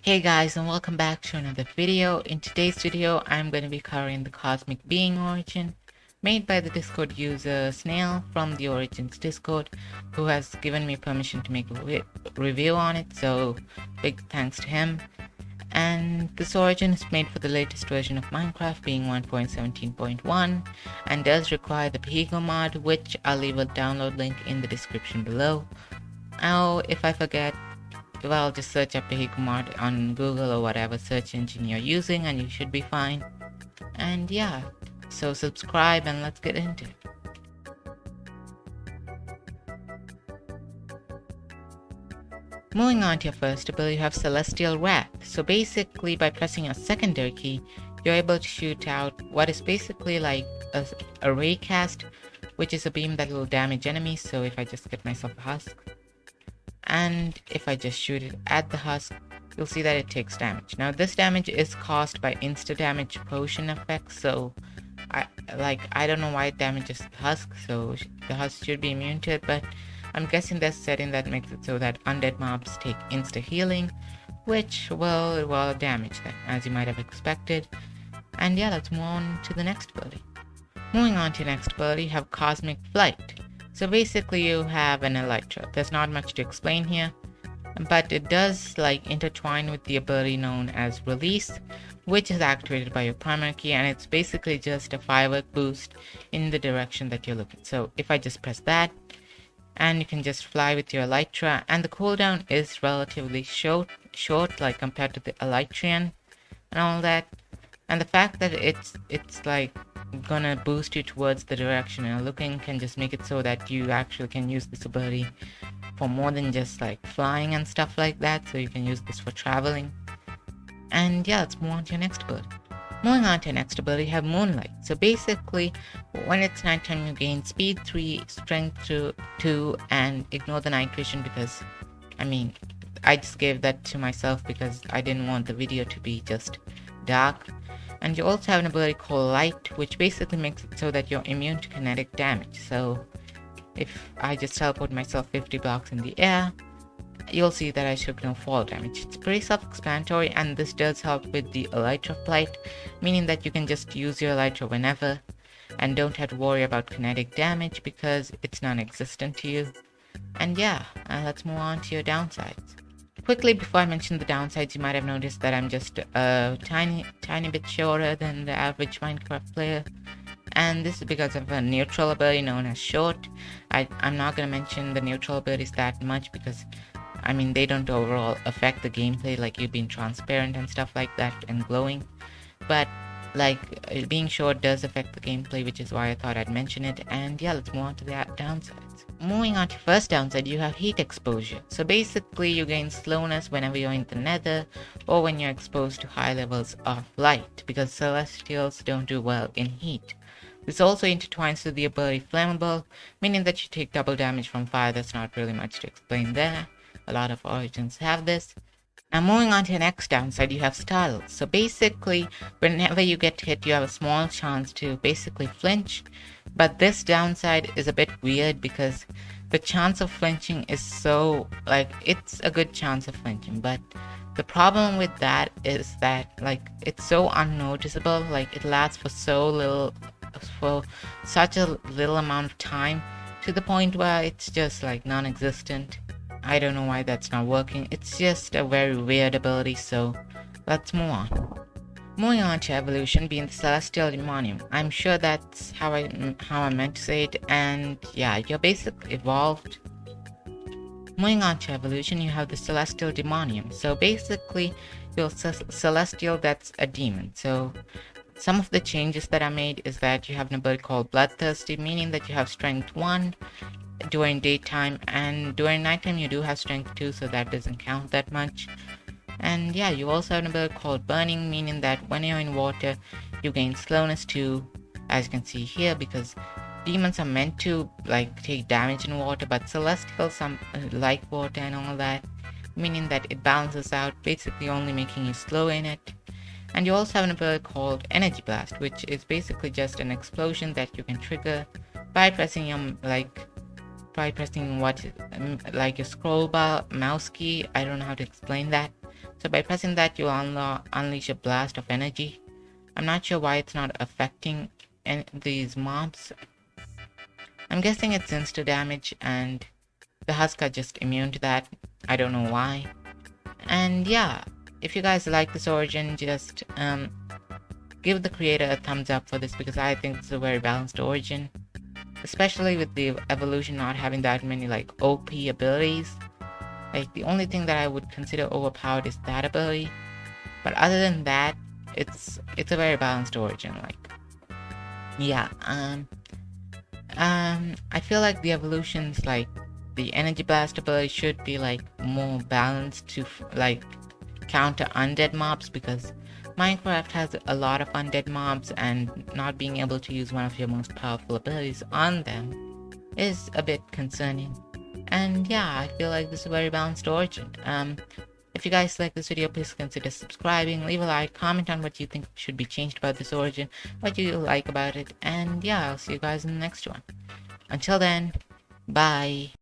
Hey guys, and welcome back to another video. In today's video, I'm going to be covering the Cosmic Being origin made by the Discord user Snail from the Origins Discord, who has given me permission to make a review on it, so big thanks to him. And this origin is made for the latest version of Minecraft, being 1.17.1, and does require the vehicle mod, which I'll leave a download link in the description below. Now, if I forget, well, just search up vehicle mod on Google or whatever search engine you're using and you should be fine. And yeah, so subscribe and let's get into it. Moving on to your first ability, you have Celestial Wrath. So basically, by pressing your secondary key, you're able to shoot out what is basically like a ray cast, which is a beam that will damage enemies. So if I just get myself a husk, and if I just shoot it at the husk, you'll see that it takes damage. Now this damage is caused by insta damage potion effects, so I don't know why it damages the husk, so the husk should be immune to it, but I'm guessing there's a setting that makes it so that undead mobs take insta healing, which will damage them, as you might have expected. And yeah, let's move on to the next ability. Moving on to your next ability, you have Cosmic Flight. So basically you have an elytra. There's not much to explain here, but it does intertwine with the ability known as Release, which is activated by your primary key, and it's basically just a firework boost in the direction that you're looking. So if I just press that, and you can just fly with your elytra, and the cooldown is relatively short like compared to the elytrian and all that. And the fact that it's gonna boost you towards the direction you're looking can just make it so that you actually can use this ability for more than just flying and stuff like that. So you can use this for traveling. And yeah, let's move on to your next ability. Moving on to your next ability, you have Moonlight. So basically, when it's nighttime, you gain speed 3, strength 2, and ignore the night vision because, I just gave that to myself because I didn't want the video to be just dark. And you also have an ability called Light, which basically makes it so that you're immune to kinetic damage. So if I just teleport myself 50 blocks in the air, you'll see that I took no fall damage. It's pretty self-explanatory, and this does help with the Elytra Flight, meaning that you can just use your Elytra whenever and don't have to worry about kinetic damage because it's non-existent to you. And yeah, let's move on to your downsides. Quickly, before I mention the downsides, you might have noticed that I'm just a tiny bit shorter than the average Minecraft player. And this is because of a neutral ability known as Short. I'm not going to mention the neutral abilities that much because, they don't overall affect the gameplay, like you being transparent and stuff like that and glowing. But, being short does affect the gameplay, which is why I thought I'd mention it. And yeah, let's move on to the downsides. Moving on to first downside, you have heat exposure. So basically, you gain slowness whenever you're in the nether or when you're exposed to high levels of light, because celestials don't do well in heat. This also intertwines with the ability Flammable, meaning that you take double damage from fire. That's not really much to explain there. A lot of origins have this. Now moving on to the next downside, you have Startle. So basically, whenever you get hit, you have a small chance to basically flinch. But this downside is a bit weird because the chance of flinching is so, it's a good chance of flinching. But the problem with that is that, it's so unnoticeable. It lasts for such a little amount of time to the point where it's just non-existent. I don't know why that's not working. It's just a very weird ability, so let's move on. Moving on to evolution, being the Celestial Demonium. I'm sure that's how I meant to say it, and yeah, you're basically evolved. Moving on to evolution, you have the Celestial Demonium. So basically, you're Celestial that's a demon. So some of the changes that are made is that you have an ability called Bloodthirsty, meaning that you have strength 1 during daytime, and during nighttime you do have strength 2, so that doesn't count that much. And yeah, you also have an ability called Burning, meaning that when you're in water you gain slowness 2, as you can see here, because demons are meant to take damage in water, but celestials like water and all that, meaning that it balances out, basically only making you slow in it. And you also have an ability called Energy Blast, which is basically just an explosion that you can trigger by pressing your your scroll bar mouse key. I don't know how to explain that. So by pressing that, you unleash a blast of energy. I'm not sure why it's not affecting these mobs. I'm guessing it's insta damage and the husk are just immune to that. I don't know why. And yeah, if you guys like this origin, just give the creator a thumbs up for this, because I think it's a very balanced origin. Especially with the evolution not having that many like OP abilities. Like the only thing that I would consider overpowered is that ability. But other than that, it's a very balanced origin. Like, yeah, I feel like the evolutions, like the energy blast ability, should be like more balanced to like counter undead mobs, because Minecraft has a lot of undead mobs, and not being able to use one of your most powerful abilities on them is a bit concerning. And yeah, I feel like this is a very balanced origin. If you guys like this video, please consider subscribing, leave a like, comment on what you think should be changed about this origin, what you like about it, and yeah, I'll see you guys in the next one. Until then, bye.